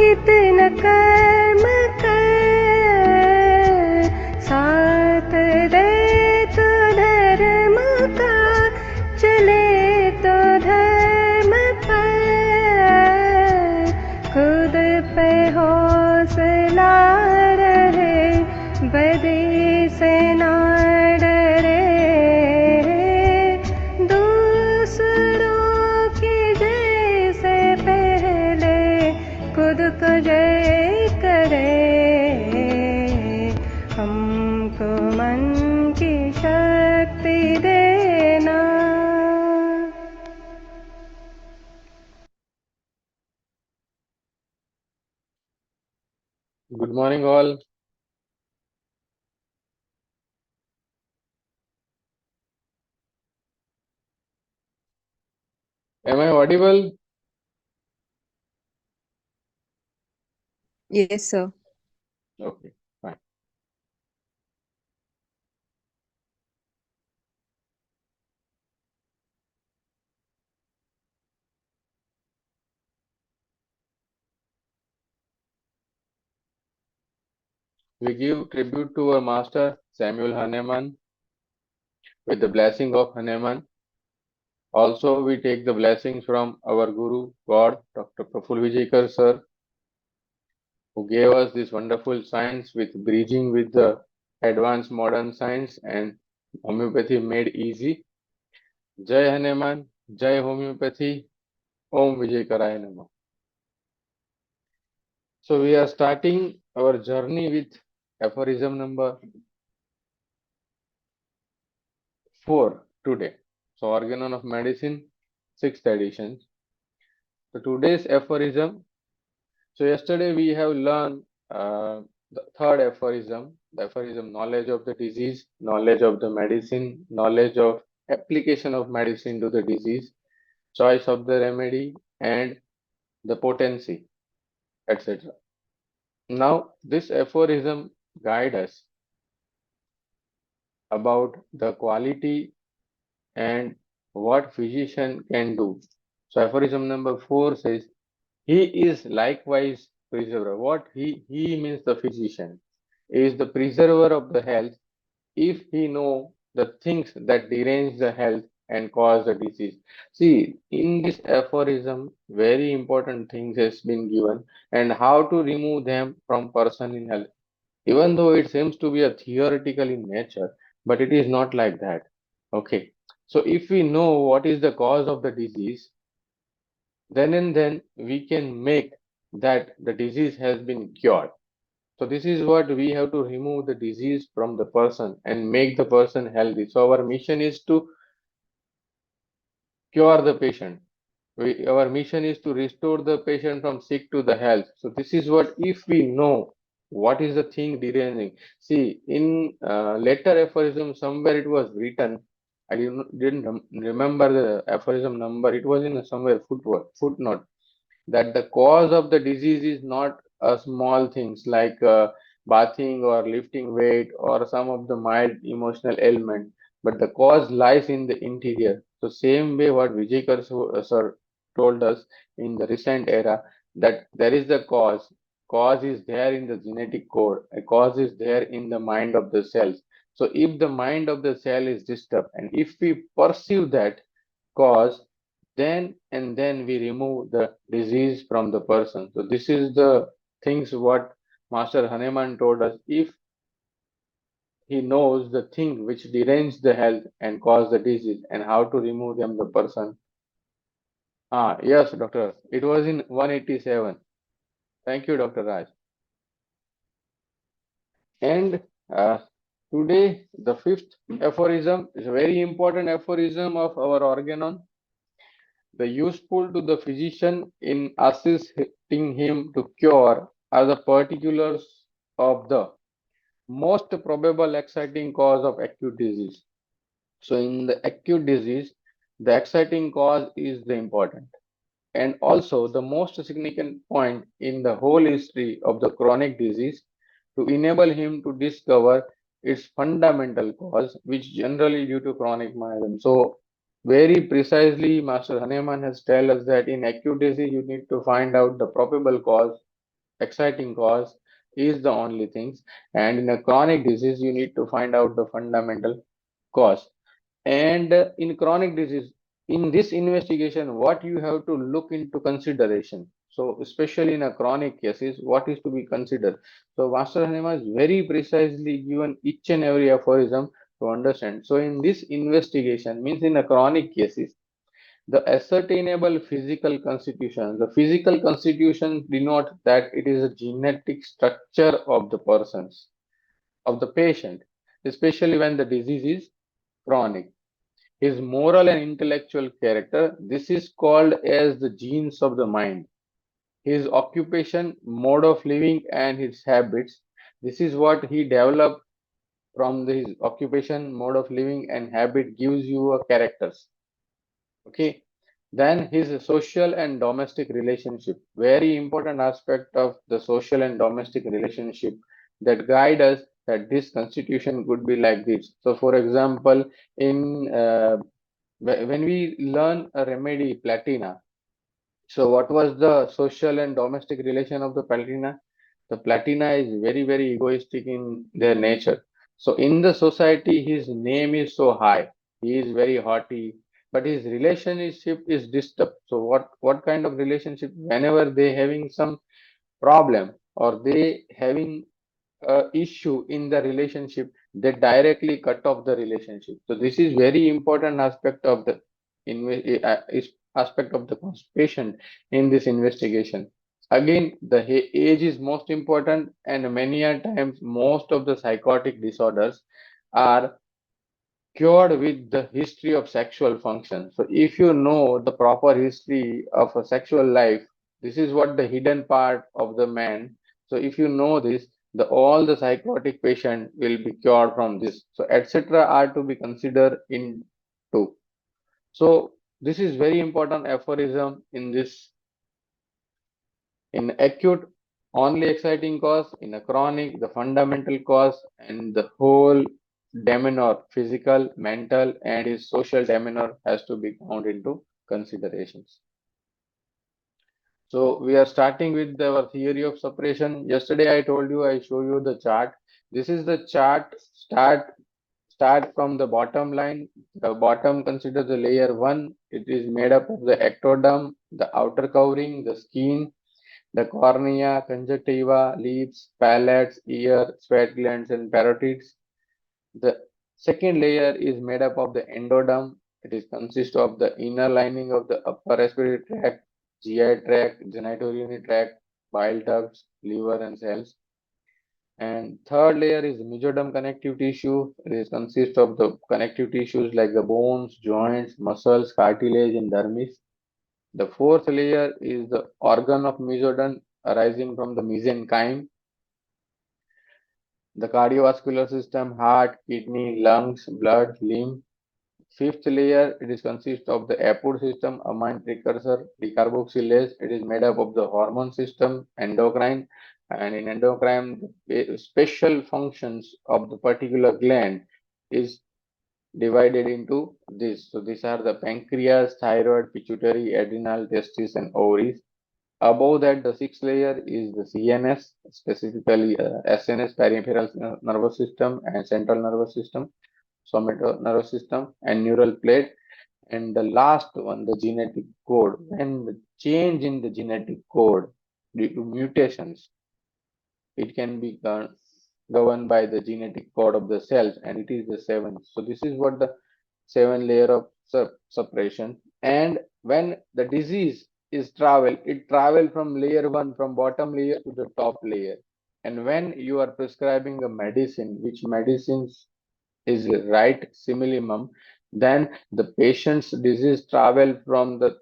कितना कर्म कर, साथ दे तो धर्म का, चले तो धर्म पर, खुद पे हौसला रहे, बदी से ना डरे, दूसरों की जय से पहले खुद को जय करे, हमको मन की शक्ति देना। Good morning, all. Am I audible? Yes, sir. Okay, fine. We give tribute to our master Samuel Hahnemann with the blessing of Hahnemann. Also, we take the blessings from our Guru, God, Dr. Prafull Vijayakar, sir, who gave us this wonderful science with bridging with the advanced modern science and homeopathy made easy. Jai Hahnemann, Jai Homeopathy, Om Vijayakaraya Namah. So, we are starting our journey with aphorism number 4 today. So, Organon of Medicine, 6th edition. So, today's aphorism. So, yesterday we have learned the third aphorism, the aphorism knowledge of the disease, knowledge of the medicine, knowledge of application of medicine to the disease, choice of the remedy, and the potency, etc. Now, this aphorism guide us about the quality and what physician can do. So aphorism number 4 says, he is likewise preserver. What he means the physician is the preserver of the health if he know the things that derange the health and cause the disease. See, in this aphorism, very important things has been given and how to remove them from person in health. Even though it seems to be a theoretical in nature, but it is not like that. Okay. So if we know what is the cause of the disease, then and then we can make that the disease has been cured. So this is what we have to remove the disease from the person and make the person healthy. So our mission is to cure the patient. Our mission is to restore the patient from sick to the health. So this is what if we know what is the thing deranging. See, in later aphorism somewhere it was written. I didn't remember the aphorism number. It was in somewhere footnote that the cause of the disease is not small things like bathing or lifting weight or some of the mild emotional ailment, but the cause lies in the interior. So same way what Vijay sir told us in the recent era that there is the cause. Cause is there in the genetic code. A cause is there in the mind of the cells. So if the mind of the cell is disturbed and if we pursue that cause, then and then we remove the disease from the person. So this is the things what Master Hahnemann told us. If he knows the thing which derange the health and cause the disease and how to remove them the person. Ah, yes, doctor. It was in 187. Thank you, Dr. Raj. And today, the fifth aphorism is a very important aphorism of our organon. The useful to the physician in assisting him to cure are the particulars of the most probable exciting cause of acute disease. So in the acute disease, the exciting cause is the important. And also the most significant point in the whole history of the chronic disease to enable him to discover its fundamental cause, which generally due to chronic myelin. So very precisely, Master Hahnemann has told us that in acute disease, you need to find out the probable cause exciting cause is the only things. And in a chronic disease, you need to find out the fundamental cause. And in chronic disease, in this investigation, what you have to look into consideration. So, especially in a chronic cases, what is to be considered? So, Master Hanema is very precisely given each and every aphorism to understand. So, in this investigation, means in a chronic cases, the ascertainable physical constitution. The physical constitution denotes that it is a genetic structure of the persons, of the patient, especially when the disease is chronic. His moral and intellectual character, this is called as the genes of the mind. His occupation, mode of living, and his habits, this is what he developed from his occupation, mode of living, and habit gives you a characters. Okay. Then his social and domestic relationship, very important aspect of the social and domestic relationship that guide us that this constitution could be like this. So, for example, in when we learn a remedy platina, so what was the social and domestic relation of the platina? The platina is very, very egoistic in their nature. So in the society, his name is so high. He is very haughty, but his relationship is disturbed. So what kind of relationship? Whenever they having some problem or they having issue in the relationship, they directly cut off the relationship. So this is very important aspect of the aspect of the patient in this investigation. Again, the age is most important, and many a times most of the psychotic disorders are cured with the history of sexual function. So if you know the proper history of a sexual life, this is what the hidden part of the man. So if you know this, the all the psychotic patient will be cured from this. So etc. are to be considered in two. So this is very important aphorism in this. In acute, only exciting cause; in a chronic, the fundamental cause, and the whole demeanor, physical, mental, and his social demeanor has to be counted into considerations. So we are starting with our theory of separation. Yesterday I told you I show you the chart. This is the chart. Start from the bottom line. The bottom consider the layer one. It is made up of the ectoderm, the outer covering, the skin, the cornea, conjunctiva, lips, palates, ear, sweat glands, and parotids. The second layer is made up of the endoderm. It is consists of the inner lining of the upper respiratory tract, GI tract, genitourinary tract, bile ducts, liver, and cells. And third layer is mesoderm connective tissue. It is consists of the connective tissues like the bones, joints, muscles, cartilage, and dermis. The fourth layer is the organ of mesoderm arising from the mesenchyme, the cardiovascular system, heart, kidney, lungs, blood, lymph. Fifth layer, it is consists of the Apod system, amine precursor, decarboxylase. It is made up of the hormone system, endocrine, and in endocrine, the special functions of the particular gland is divided into this. So these are the pancreas, thyroid, pituitary, adrenal, testes, and ovaries. Above that, the sixth layer is the CNS, specifically SNS, peripheral nervous system, and central nervous system, somatic nervous system, and neural plate. And the last one, the genetic code. When the change in the genetic code due to mutations, it can be governed by the genetic code of the cells, and it is the seven. So this is what the seven layer of separation. And when the disease is travel, it travel from layer one, from bottom layer to the top layer. And when you are prescribing a medicine, which medicines is right simillimum, then the patient's disease travel from the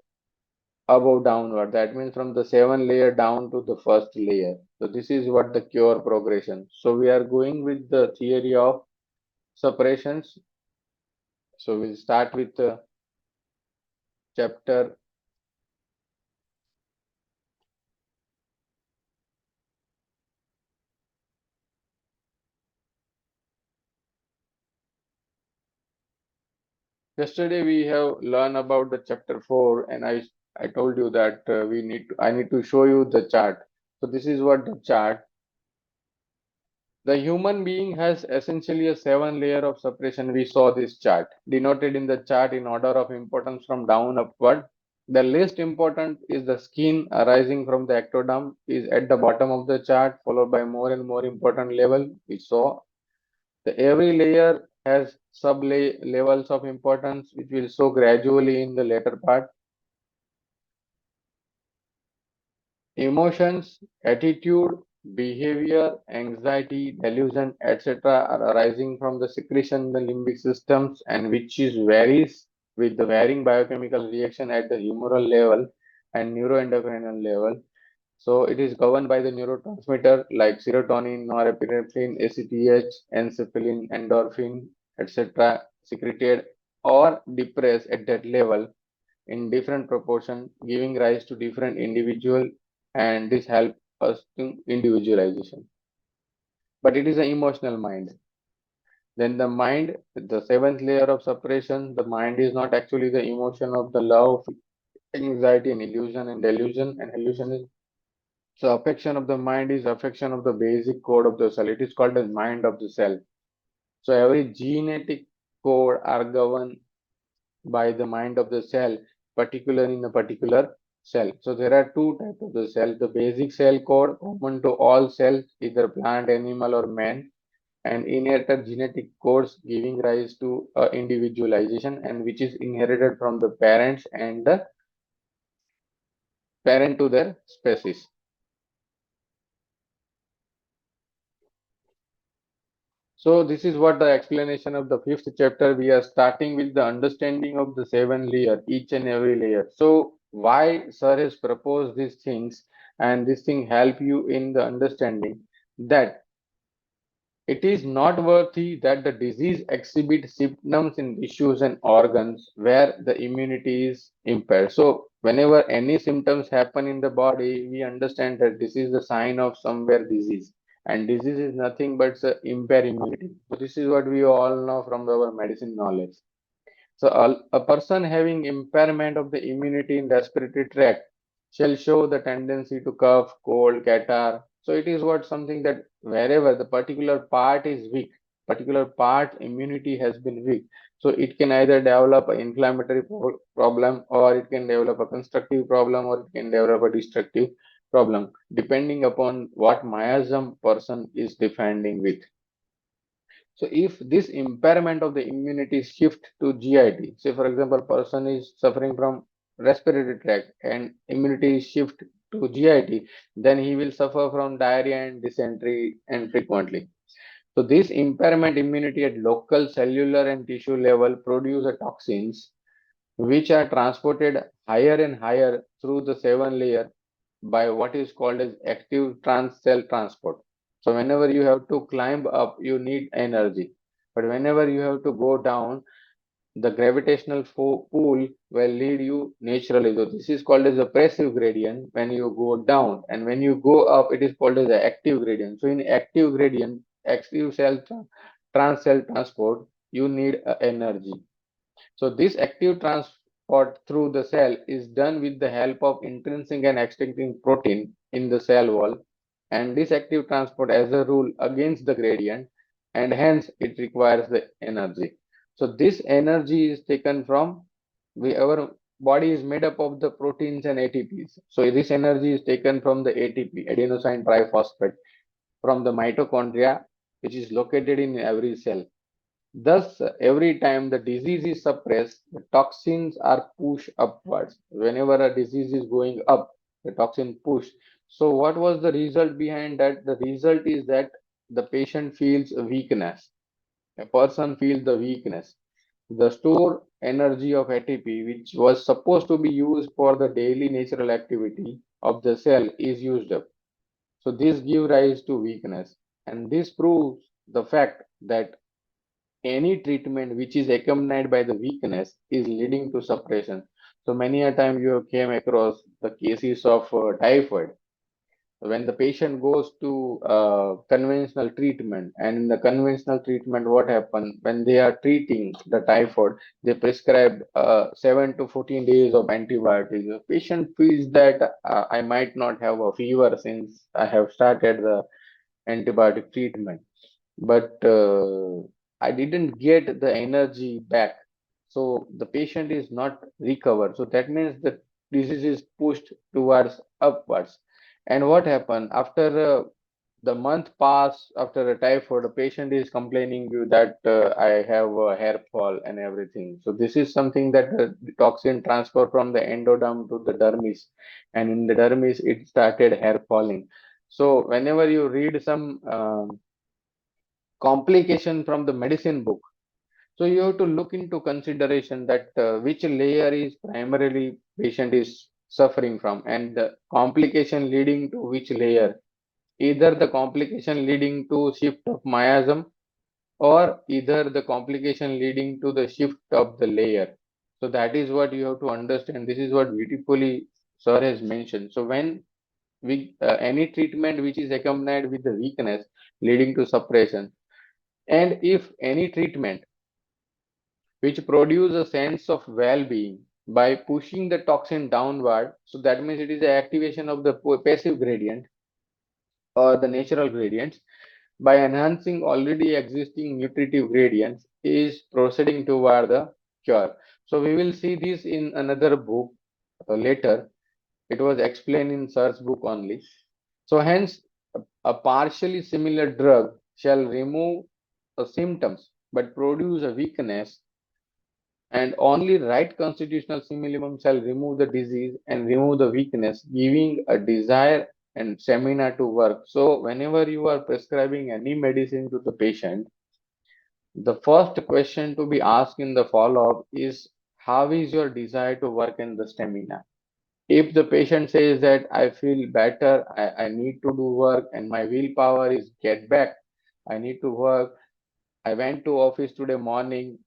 above downward. That means from the seven layer down to the first layer. So this is what the cure progression. So we are going with the theory of separations. So we'll start with chapter. Yesterday we have learned about the chapter 4, and I told you that I need to show you the chart. So this is what the chart. The human being has essentially a 7 layer of suppression. We saw this chart denoted in the chart in order of importance from down upward. The least important is the skin arising from the ectoderm is at the bottom of the chart, followed by more and more important level. We saw the every layer has sub levels of importance, which will show gradually in the later part. Emotions, attitude, behavior, anxiety, delusion, etc. are arising from the secretion in the limbic systems and which is varies with the varying biochemical reaction at the humoral level and neuroendocrine level. So it is governed by the neurotransmitter like serotonin, norepinephrine, ACTH, enkephalin, endorphin, etc. secreted or depressed at that level in different proportion, giving rise to different individual, and this helps us to individualization. But it is an emotional mind. Then the mind, the seventh layer of separation, the mind is not actually the emotion of the love, anxiety, and illusion and delusion, and illusion is so affection of the mind is affection of the basic code of the cell. It is called as mind of the cell. So every genetic code are governed by the mind of the cell, particular in a particular cell. So there are two types of the cell. The basic cell code common to all cells, either plant, animal, or man, and inherited genetic codes giving rise to individualization and which is inherited from the parents and the parent to their species. So this is what the explanation of the fifth chapter. We are starting with the understanding of the 7 layer, each and every layer. So why sir has proposed these things and this thing help you in the understanding that it is not worthy that the disease exhibit symptoms in tissues and organs where the immunity is impaired. So whenever any symptoms happen in the body, we understand that this is the sign of somewhere disease. And disease is nothing but impaired immunity. So this is what we all know from our medicine knowledge. So a person having impairment of the immunity in respiratory tract shall show the tendency to cough, cold, catarrh. So it is what something that wherever the particular part is weak, particular part immunity has been weak. So it can either develop an inflammatory problem or it can develop a constructive problem or it can develop a destructive problem depending upon what miasm person is defending with. So if this impairment of the immunity shift to GIT, say for example, person is suffering from respiratory tract and immunity shift to GIT, then he will suffer from diarrhea and dysentery and frequently. So this impairment immunity at local cellular and tissue level produce the toxins which are transported higher and higher through the 7 layer by what is called as active cell transport. So whenever you have to climb up, you need energy. But whenever you have to go down, the gravitational pull will lead you naturally. So this is called as a passive gradient when you go down, and when you go up, it is called as the active gradient. So in active gradient, active cell transport, you need energy. So this active transport through the cell is done with the help of intrinsic and extrinsic protein in the cell wall, and this active transport as a rule against the gradient, and hence it requires the energy. So this energy is taken from our body is made up of the proteins and ATPs. So this energy is taken from the ATP, adenosine triphosphate, from the mitochondria, which is located in every cell. Thus, every time the disease is suppressed, the toxins are pushed upwards. Whenever a disease is going up, the toxin push. So, what was the result behind that? The result is that the patient feels a weakness. A person feels the weakness. The stored energy of ATP, which was supposed to be used for the daily natural activity of the cell, is used up. So, this gives rise to weakness. And this proves the fact that any treatment which is accompanied by the weakness is leading to suppression. So many a time you have came across the cases of typhoid. when the patient goes to conventional treatment, and in the conventional treatment, what happens when they are treating the typhoid, they prescribe 7 to 14 days of antibiotics. The patient feels that I might not have a fever since I have started the antibiotic treatment, but I didn't get the energy back. So the patient is not recovered. So that means the disease is pushed towards upwards. And what happened after the month pass after a typhoid, the patient is complaining you that I have hair fall and everything. So this is something that the toxin transfer from the endoderm to the dermis, and in the dermis it started hair falling. So whenever you read some complication from the medicine book, so you have to look into consideration that which layer is primarily patient is suffering from, and the complication leading to which layer. Either the complication leading to shift of miasm, or either the complication leading to the shift of the layer. So that is what you have to understand. This is what beautifully sir has mentioned. So when we any treatment which is accompanied with the weakness leading to suppression, and if any treatment which produce a sense of well-being by pushing the toxin downward, so that means it is the activation of the passive gradient or the natural gradients, by enhancing already existing nutritive gradients, is proceeding toward the cure. So we will see this in another book later. It was explained in Sir's book only. So hence, a partially similar drug shall remove the symptoms but produce a weakness, and only right constitutional simillimum shall remove the disease and remove the weakness, giving a desire and stamina to work. So whenever you are prescribing any medicine to the patient, the first question to be asked in the follow-up is, how is your desire to work and the stamina? If the patient says that I feel better, I need to do work and my willpower is get back, I need to work, I went to office today morning,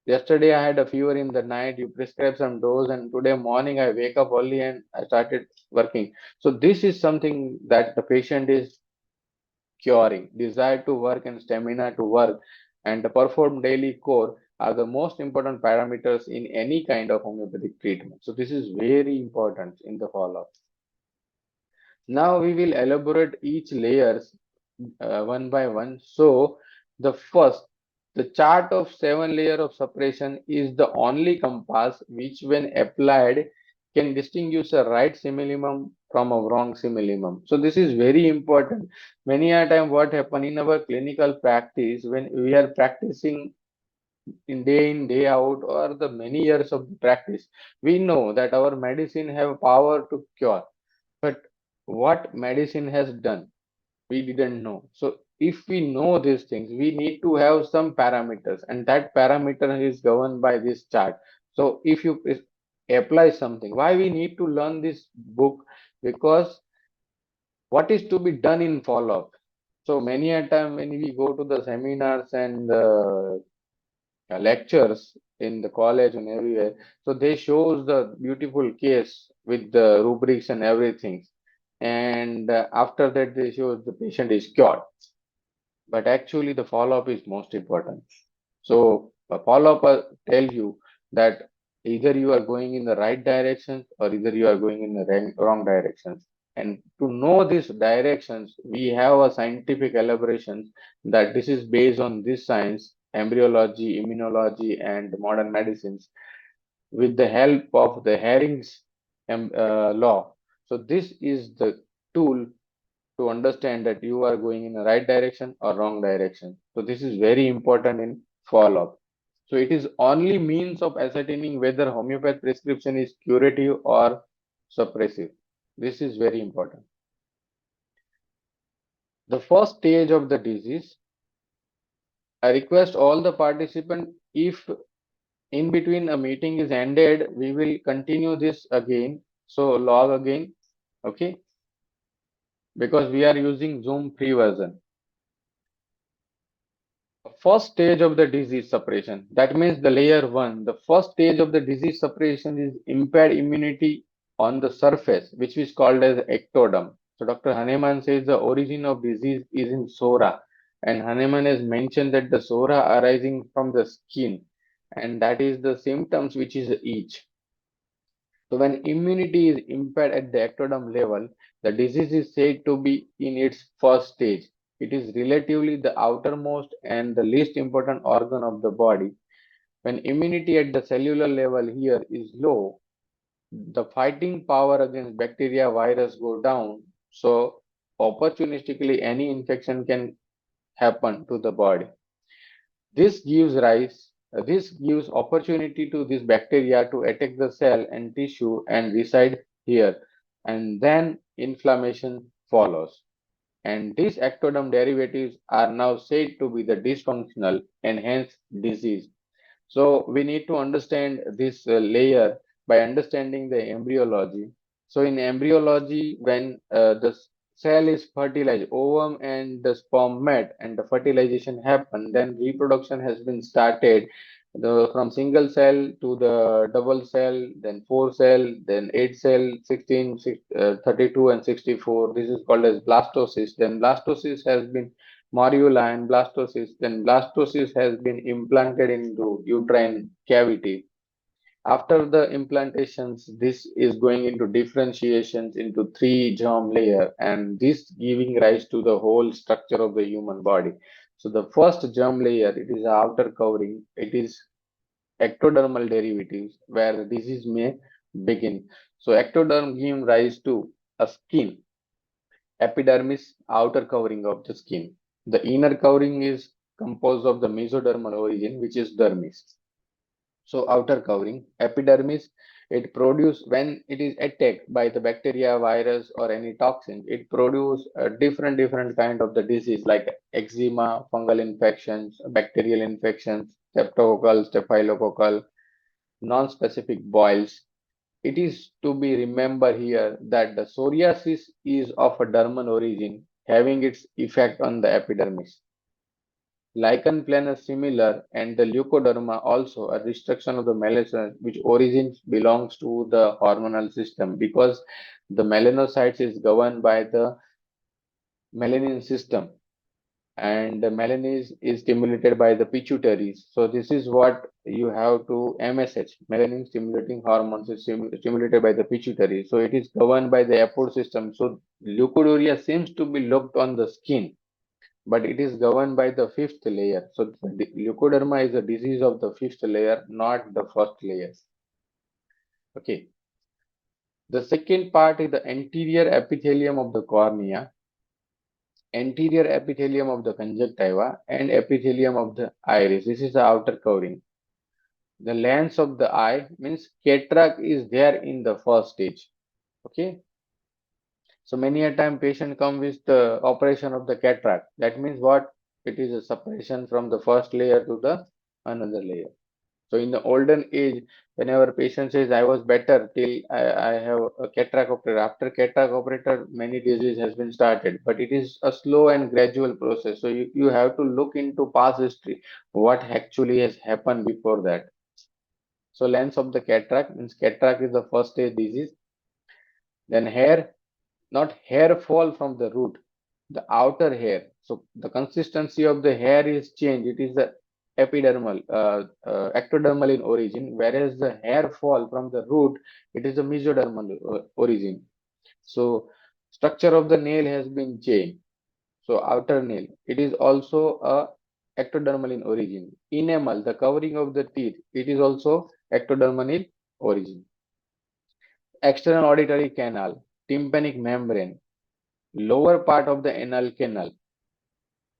yesterday I had a fever in the night, you prescribed some dose, and today morning I wake up early and I started working. So this is something that the patient is curing. Desire to work and stamina to work and to perform daily core are the most important parameters in any kind of homeopathic treatment. So this is very important in the follow-up. Now we will elaborate each layers one by one. So the first, the chart of 7 layer of suppression is the only compass which when applied can distinguish a right simillimum from a wrong simillimum. So this is very important. Many a time what happen in our clinical practice when we are practicing in day out or the many years of practice, we know that our medicine have power to cure, but what medicine has done, we didn't know. So if we know these things, we need to have some parameters, and that parameter is governed by this chart. So if you apply something, why we need to learn this book? Because what is to be done in follow-up? So many a time when we go to the seminars and lectures in the college and everywhere, so they shows the beautiful case with the rubrics and everything, and after that they show the patient is cured, but actually the follow-up is most important. So a follow-up tell you that either you are going in the right direction or either you are going in the wrong directions. And to know these directions, we have a scientific elaboration that this is based on this science, embryology, immunology, and modern medicines with the help of the Haring's law. So this is the tool to understand that you are going in the right direction or wrong direction. So this is very important in follow-up. So it is only means of ascertaining whether homeopathic prescription is curative or suppressive. This is very important. The first stage of the disease, I request all the participants, if in between a meeting is ended, we will continue this again. So log again, okay? Because we are using Zoom free version. First stage of the disease suppression. That means the layer one. The first stage of the disease suppression is impaired immunity on the surface, which is called as ectoderm. So Dr. Hahnemann says the origin of disease is in sora, and Hahnemann has mentioned that the sora arising from the skin, and that is the symptoms which is itch. So when immunity is impaired at the ectoderm level, the disease is said to be in its first stage. It is relatively the outermost and the least important organ of the body. When immunity at the cellular level here is low, the fighting power against bacteria, virus go down. So opportunistically, any infection can happen to the body. This gives opportunity to this bacteria to attack the cell and tissue and reside here, and then inflammation follows. And these ectoderm derivatives are now said to be the dysfunctional and hence disease. So we need to understand this layer by understanding the embryology. So in embryology, when the cell is fertilized, ovum and the sperm met and the fertilization happen, then reproduction has been started. From single cell to the double cell, then four cell, then eight cell, 16, 32 and 64. This is called as blastocyst. Then blastocyst has been morula and blastocyst. Then blastocyst has been implanted into uterine cavity. After the implantations, this is going into differentiations into three germ layer, and this giving rise to the whole structure of the human body. So the first germ layer, it is outer covering. It is ectodermal derivatives where the disease may begin. So ectoderm give rise to a skin. Epidermis, outer covering of the skin. The inner covering is composed of the mesodermal origin, which is dermis. So outer covering, epidermis, it produce when it is attacked by the bacteria, virus, or any toxin, it produce a different kind of the disease like eczema, fungal infections, bacterial infections, streptococcal, staphylococcal, non-specific boils. It is to be remembered here that the psoriasis is of a dermal origin, having its effect on the epidermis. Lichen planus similar, and the leukoderma also a restriction of the melanocytes, which origins belongs to the hormonal system because the melanocytes is governed by the melanin system, and the melanin is stimulated by the pituitaries. So this is what you have to MSH, melanin stimulating hormones is stimulated by the pituitary. So it is governed by the Apod system. So leukoduria seems to be looked on the skin, but it is governed by the fifth layer. So the leukoderma is a disease of the fifth layer, not the first layer. Okay. The second part is the anterior epithelium of the cornea, anterior epithelium of the conjunctiva, and epithelium of the iris. This is the outer covering. The lens of the eye means cataract is there in the first stage. Okay. So many a time patient come with the operation of the cataract. That means what? It is a separation from the first layer to the another layer. So in the olden age, whenever patient says I was better till I have a cataract operator, after cataract operator, many disease has been started, but it is a slow and gradual process. So you have to look into past history, what actually has happened before that. So lens of the cataract means cataract is the first stage disease. Then hair, not hair fall from the root, the outer hair. So the consistency of the hair is changed. It is the ectodermal in origin, whereas the hair fall from the root, it is the mesodermal origin. So structure of the nail has been changed. So outer nail, it is also a ectodermal in origin. Enamel, the covering of the teeth, it is also ectodermal in origin. External auditory canal, tympanic membrane, lower part of the anal canal,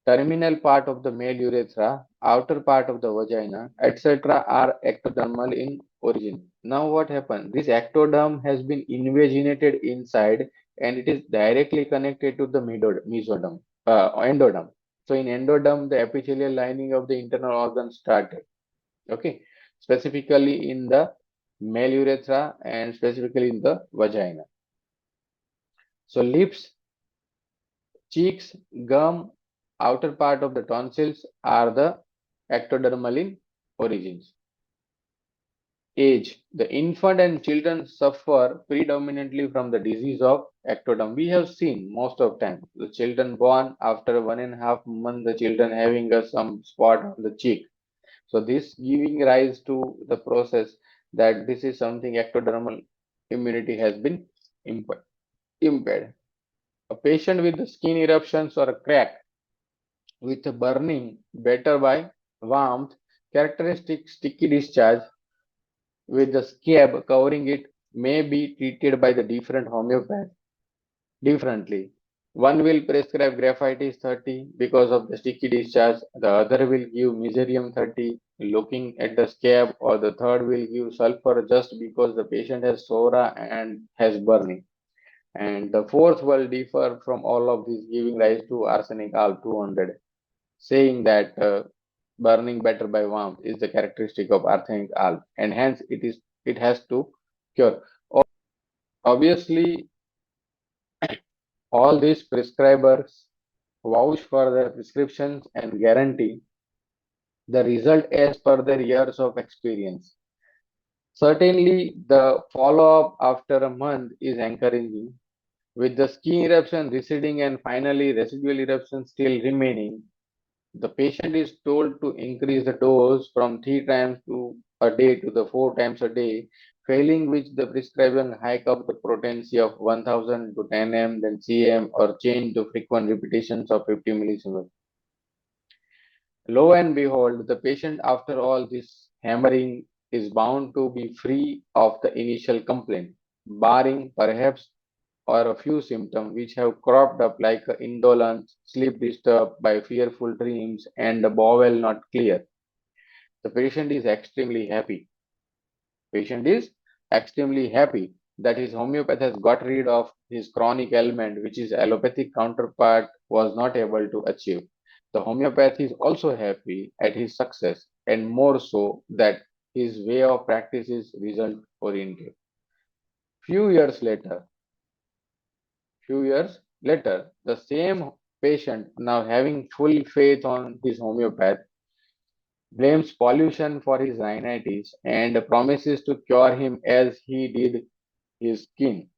terminal part of the male urethra, outer part of the vagina, etc. are ectodermal in origin. Now what happened? This ectoderm has been invaginated inside and it is directly connected to the endoderm. So in endoderm, the epithelial lining of the internal organs started. Okay, specifically in the male urethra and specifically in the vagina. So lips, cheeks, gum, outer part of the tonsils are the ectodermal in origins. age, the infant and children suffer predominantly from the disease of ectoderm. We have seen most of time the children born after 1.5 months, the children having some spot on the cheek. So this giving rise to the process that this is something ectodermal immunity has been impaired. A patient with skin eruptions or a crack with burning better by warmth, characteristic sticky discharge with the scab covering it may be treated by the different homeopath differently. One will prescribe graphitis 30 because of the sticky discharge, the other will give miserium 30 looking at the scab, or the third will give sulfur just because the patient has psora and has burning. And the fourth will differ from all of these, giving rise to arsenic al 200, saying that burning better by warmth is the characteristic of arsenic al, and hence it has to cure. Obviously, all these prescribers vouch for their prescriptions and guarantee the result as per their years of experience. Certainly, the follow-up after a month is encouraging, with the skin eruption receding and finally residual eruption still remaining. The patient is told to increase the dose from 3 times a day to the 4 times a day, failing which the prescription hike up the potency of 1000 to 10 m, then cm, or change to frequent repetitions of 50 millisieverts. Lo and behold, the patient, after all this hammering, is bound to be free of the initial complaint, barring perhaps or a few symptoms which have cropped up like indolence, sleep disturbed by fearful dreams, and the bowel not clear. The patient is extremely happy. Patient is extremely happy that his homeopath has got rid of his chronic ailment, which his allopathic counterpart was not able to achieve. The homeopath is also happy at his success, and more so that his way of practice is result oriented. Few years later, the same patient, now having full faith on his homeopath, blames pollution for his rhinitis and promises to cure him as he did his skin.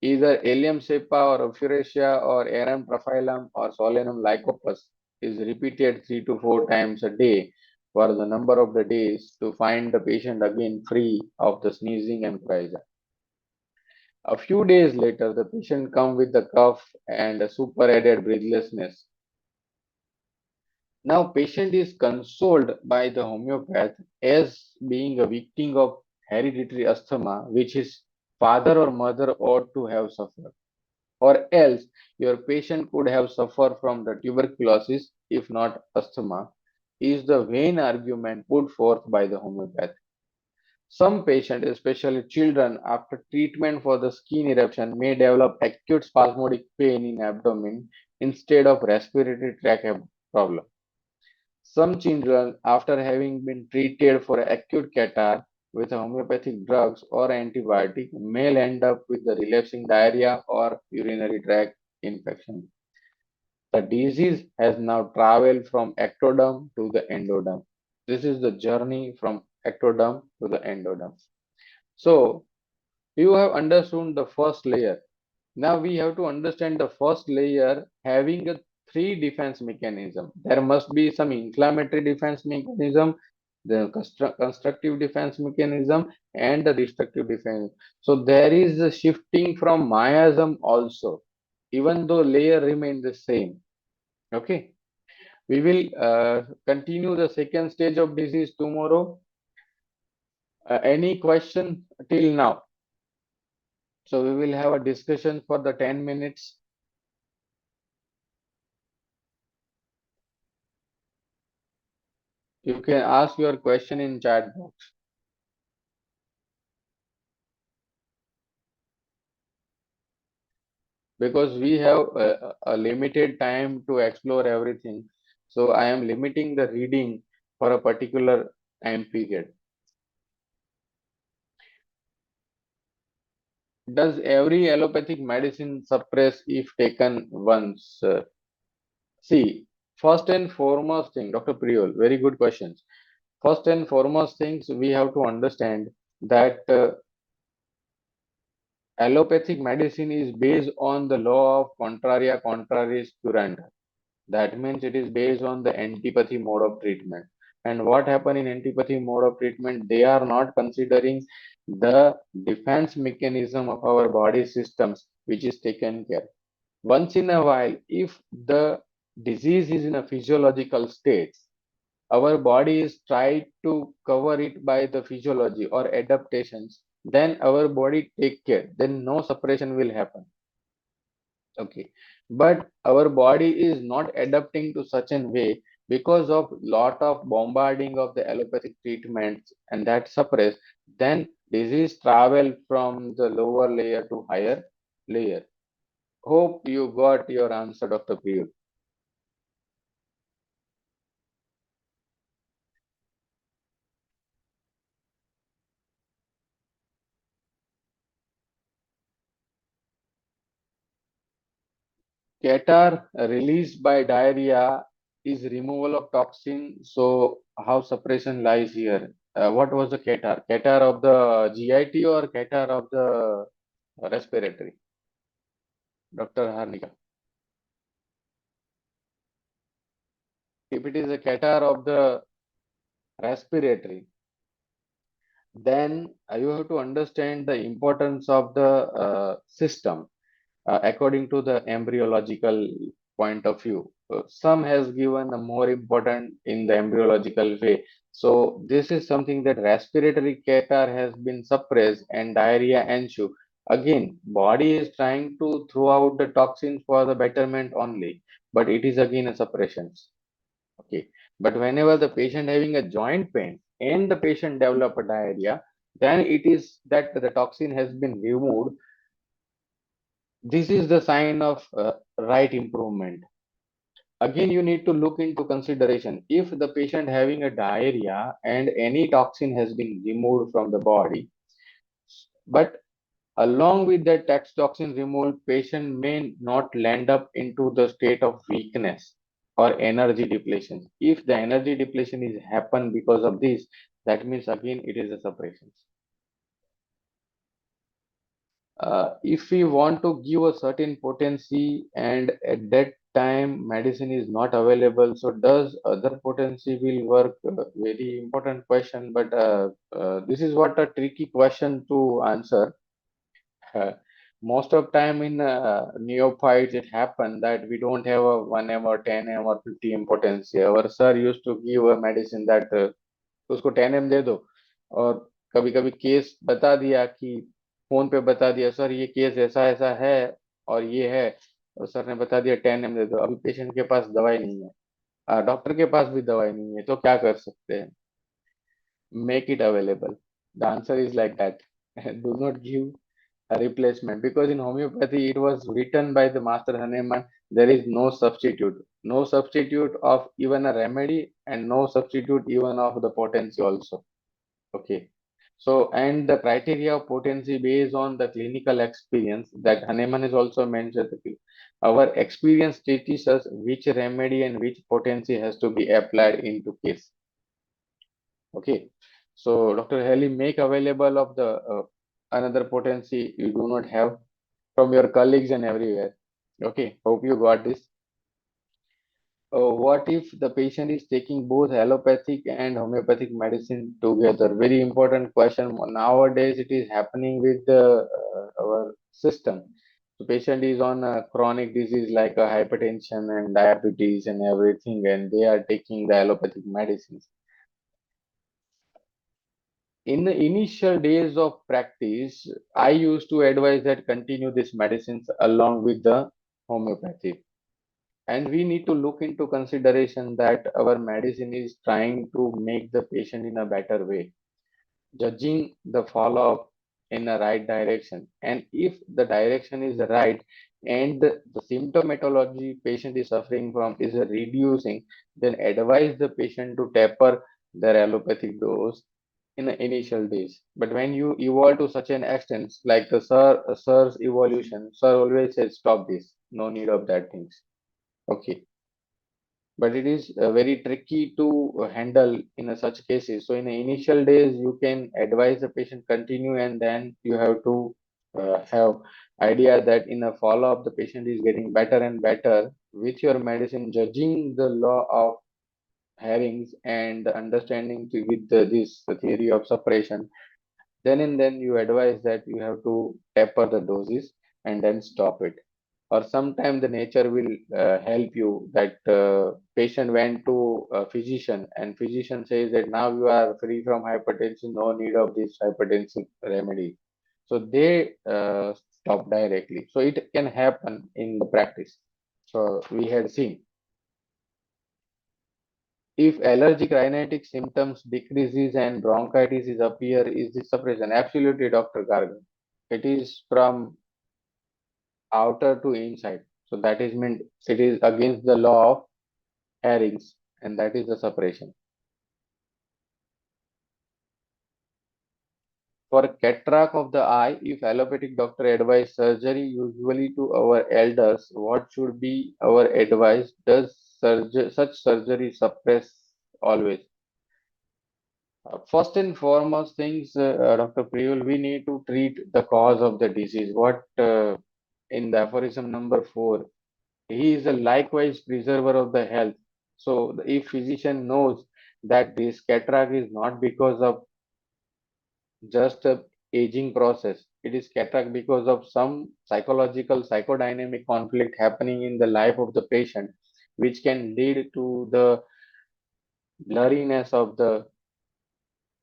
Either Allium cepa or Furacea or Arum prophyllum or Solanum lycopus is repeated 3 to 4 times a day for the number of the days to find the patient again free of the sneezing and coryza. A few days later, the patient comes with the cough and a superadded breathlessness. Now, patient is consoled by the homeopath as being a victim of hereditary asthma, which his father or mother ought to have suffered. Or else, your patient could have suffered from the tuberculosis, if not asthma, is the vain argument put forth by the homeopath. Some patients, especially children, after treatment for the skin eruption may develop acute spasmodic pain in abdomen instead of respiratory tract problem. Some children, after having been treated for acute catarrh with homeopathic drugs or antibiotic, may end up with the relapsing diarrhea or urinary tract infection. The disease has now traveled from ectoderm to the endoderm. This is the journey from ectoderm to the endoderm. So, you have understood the first layer. Now we have to understand the first layer having a three defense mechanism. There must be some inflammatory defense mechanism, the constructive defense mechanism, and the destructive defense. So there is a shifting from miasm also, even though layer remain the same. Okay, we will continue the second stage of disease tomorrow. Any question till now? So we will have a discussion for the 10 minutes. You can ask your question in chat box because we have a limited time to explore everything. So I am limiting the reading for a particular time period. Does every allopathic medicine suppress if taken once? See, first and foremost thing, Dr. Priyol, very good questions. First and foremost things we have to understand that allopathic medicine is based on the law of contraria contraris curanda. That means it is based on the antipathy mode of treatment. And what happen in antipathy mode of treatment? They are not considering the defense mechanism of our body systems, which is taken care. Once in a while, if the disease is in a physiological state, our body is trying to cover it by the physiology or adaptations, then our body take care. Then no suppression will happen. Okay, but our body is not adapting to such an way because of lot of bombarding of the allopathic treatments and that suppress, then disease travel from the lower layer to higher layer. Hope you got your answer, Dr. Priyu. Catar released by diarrhea is removal of toxin. So how suppression lies here? What was the catar? Catar of the GIT or catar of the respiratory? Dr. Harnika. If it is a catar of the respiratory, then you have to understand the importance of the system according to the embryological point of view. Some has given a more important in the embryological way. So this is something that respiratory catar has been suppressed and diarrhea ensue. Again, body is trying to throw out the toxins for the betterment only, but it is again a suppression. Okay. But whenever the patient having a joint pain and the patient develop a diarrhea, then it is that the toxin has been removed. This is the sign of right improvement. Again, you need to look into consideration. If the patient having a diarrhea and any toxin has been removed from the body, but along with that tax toxin removal, patient may not land up into the state of weakness or energy depletion. If the energy depletion is happen because of this, that means again it is a suppression. If we want to give a certain potency and at that time medicine is not available, so does other potency will work? Very important question, but this is what a tricky question to answer. Uh, Most of time in neophytes, it happened that we don't have a 1 m or 10 m or 50 m potency. Our sir used to give a medicine that उसको 10 m दे दो और कभी कभी case बता दिया कि phone पे बता दिया सर ये केस ऐसा ऐसा है और ये है और सर ने बता दिया 10 m दे दो अभी पेशेंट के पास दवाई नहीं है डॉक्टर के पास भी दवाई नहीं है तो क्या कर सकते हैं make it available. The answer is like that. Do not give a replacement because in homeopathy it was written by the master Hahnemann. There is no substitute, no substitute of even a remedy and no substitute even of the potency also. Okay. So and the criteria of potency based on the clinical experience that Hahnemann has also mentioned. Our experience teaches us which remedy and which potency has to be applied into case. Okay. So Dr. Haley, make available of the another potency you do not have from your colleagues and everywhere. Okay, hope you got this. What if the patient is taking both allopathic and homeopathic medicine together? Very important question. Nowadays, it is happening with our system. The patient is on a chronic disease like hypertension and diabetes and everything, and they are taking the allopathic medicines. In the initial days of practice, I used to advise that continue these medicines along with the homeopathy. And we need to look into consideration that our medicine is trying to make the patient in a better way, judging the follow-up in the right direction. And if the direction is right and the symptomatology patient is suffering from is reducing, then advise the patient to taper their allopathic dose in the initial days. But when you evolve to such an extent, like the sir's evolution, sir always says, stop this. No need of that things. Okay. but it is very tricky to handle in such cases. So in the initial days, you can advise the patient continue, and then you have to have idea that in a follow-up, the patient is getting better and better with your medicine, judging the law of Herring's and the understanding with this theory of suppression. Then and then you advise that you have to taper the doses and then stop it. Or sometime the nature will help you that patient went to a physician and physician says that now you are free from hypertension, no need of this hypertensive remedy. So they stop directly. So it can happen in the practice. So we had seen if allergic rhinitis symptoms decreases and bronchitis is appear, is this suppression? Absolutely, Dr. Gargan. It is from outer to inside. So that is meant it is against the law of Harring's, and that is the suppression. For cataract of the eye, if allopathic doctor advise surgery, usually to our elders, what should be our advice? Does such surgery suppress always? First and foremost things, Dr. Priyul, we need to treat the cause of the disease. What in the aphorism number 4, he is a likewise preserver of the health. So if physician knows that this cataract is not because of just a aging process, it is cataract because of some psychological psychodynamic conflict happening in the life of the patient, which can lead to the blurriness of the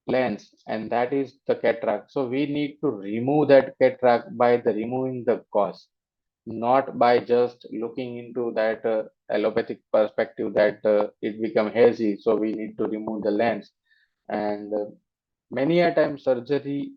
lens, and that is the cataract. So we need to remove that cataract by the removing the cause, not by just looking into that allopathic perspective that it become hazy, so we need to remove the lens. And many a time surgery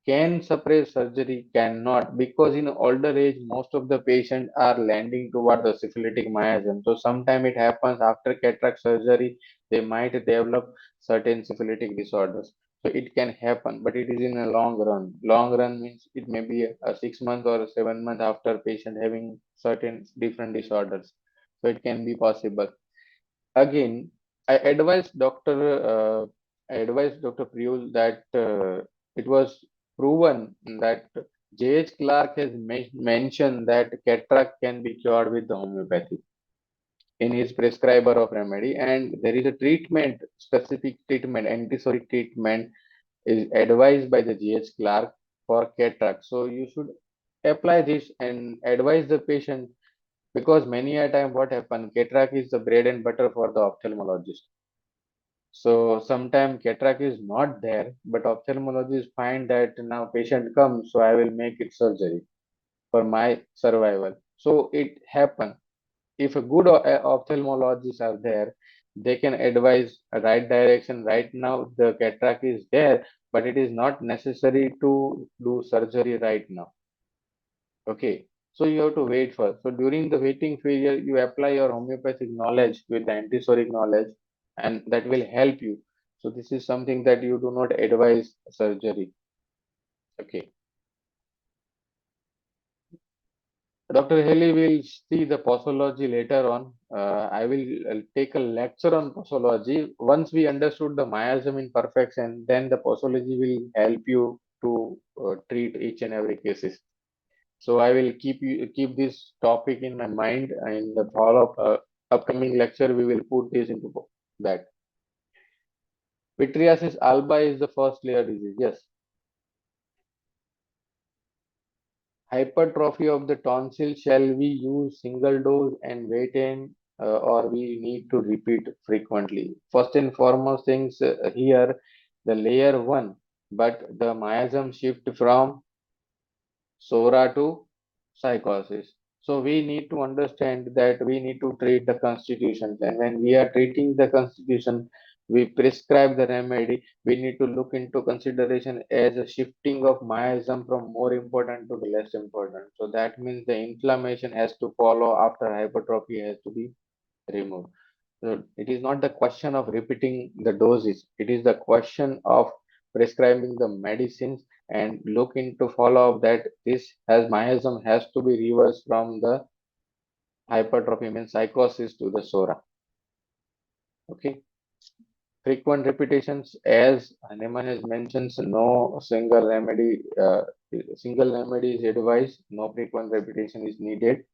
can suppress, surgery cannot, because in older age most of the patients are landing toward the syphilitic miasm. So sometime it happens after cataract surgery, they might develop certain syphilitic disorders. So it can happen, but it is in a long run. Long run means it may be a 6 month or 7 month after patient having certain different disorders. So it can be possible. Again, I advised Dr. Priul that it was proven that J.H. Clark has mentioned that cataract can be cured with the homeopathy in his prescriber of remedy, and there is a treatment, specific treatment, antipsoric treatment is advised by the J.H. Clark for cataract. So you should apply this and advise the patient, because many a time what happen, cataract is the bread and butter for the ophthalmologist. So sometimes cataract is not there, but ophthalmologists find that now patient comes, so I will make it surgery for my survival. So it happen. If a good ophthalmologists are there, they can advise a right direction. Right now the cataract is there, but it is not necessary to do surgery right now. Okay, so you have to wait first. So during the waiting period, you apply your homeopathic knowledge with the antisoric knowledge, and that will help you. So this is something that you do not advise surgery. Okay, Dr. Haley will see the pathology later on. I will take a lecture on pathology. Once we understood the miasm in perfection, then the pathology will help you to treat each and every cases. So I will keep this topic in my mind, and the follow-up upcoming lecture we will put this into that. Pityriasis alba is the first layer disease. Yes, hypertrophy of the tonsil. Shall we use single dose and wait in, or we need to repeat frequently? First and foremost things here, the layer one, but the miasm shift from Sora to psychosis. So we need to understand that we need to treat the constitution. And when we are treating the constitution, we prescribe the remedy. We need to look into consideration as a shifting of miasm from more important to the less important. So that means the inflammation has to follow after hypertrophy has to be removed. So it is not the question of repeating the doses. It is the question of prescribing the medicines and look into follow up that this has miasm has to be reversed from the hypertrophy means psychosis to the SORA. Okay. Frequent repetitions, as Hahnemann has mentioned, no single remedy is advised. No frequent repetition is needed.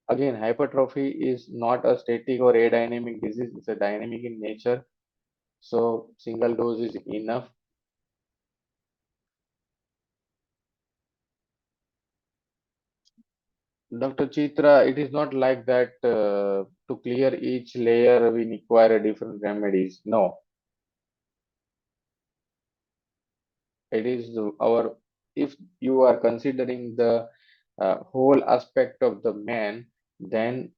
Again, hypertrophy is not a static or adynamic disease; it's a dynamic in nature. So, single dose is enough. Dr. Chitra, it is not like that. To clear each layer, we require different remedies. No, it is our. If you are considering the whole aspect of the man, then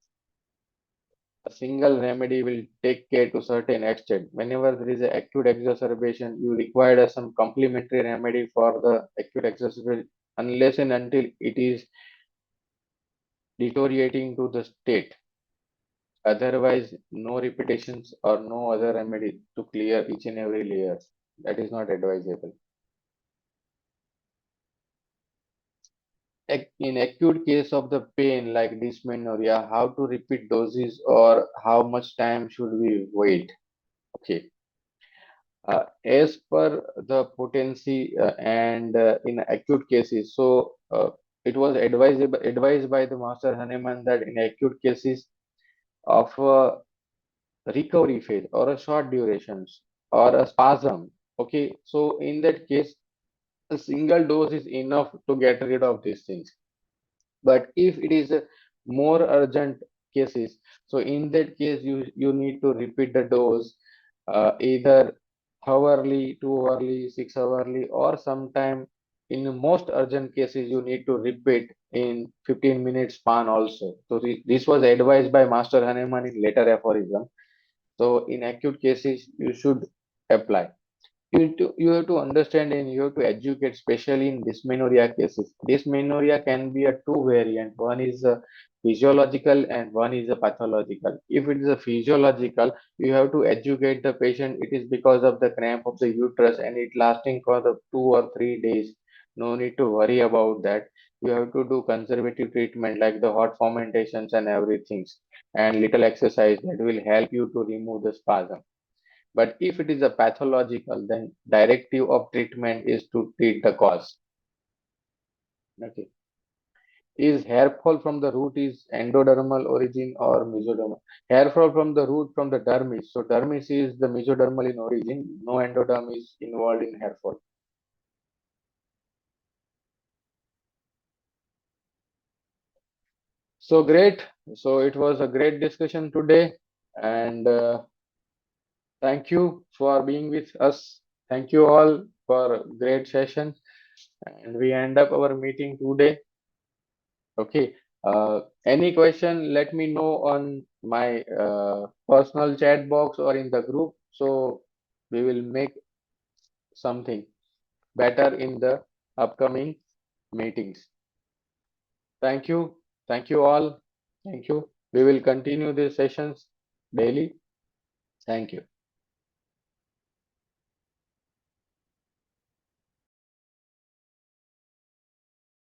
a single remedy will take care to certain extent. Whenever there is an acute exacerbation, you require some complementary remedy for the acute exacerbation, unless and until it is deteriorating to the state. Otherwise, no repetitions or no other remedy to clear each and every layer. That is not advisable. In acute case of the pain like dysmenorrhea, how to repeat doses or how much time should we wait? Okay. As per the potency and in acute cases, so it was advised by the Master Hahnemann that in acute cases of recovery phase or a short durations or a spasm, okay, so in that case, a single dose is enough to get rid of these things. But if it is a more urgent cases, so in that case you need to repeat the dose either hourly, 2 hourly, 6 hourly, or sometime in the most urgent cases you need to repeat in 15 minutes span also. So this was advised by Master Hahnemann in later aphorism. So in acute cases you should apply. You have to understand and you have to educate, especially in dysmenorrhea cases. Dysmenorrhea can be a two variant. One is a physiological and one is a pathological. If it is a physiological, you have to educate the patient. It is because of the cramp of the uterus and it lasting for the 2 or 3 days. No need to worry about that. You have to do conservative treatment like the hot fomentations and everything, and little exercise that will help you to remove the spasm. But if it is a pathological, then directive of treatment is to treat the cause. Okay. Is hair fall from the root is endodermal origin or mesodermal? Hair fall from the root from the dermis. So dermis is the mesodermal in origin. No endoderm is involved in hair fall. So great. So it was a great discussion today, and thank you for being with us. Thank you all for a great session, and we end up our meeting today. Okay. Any question, let me know on my personal chat box or in the group. So we will make something better in the upcoming meetings. Thank you. Thank you all. Thank you. We will continue these sessions daily. Thank you.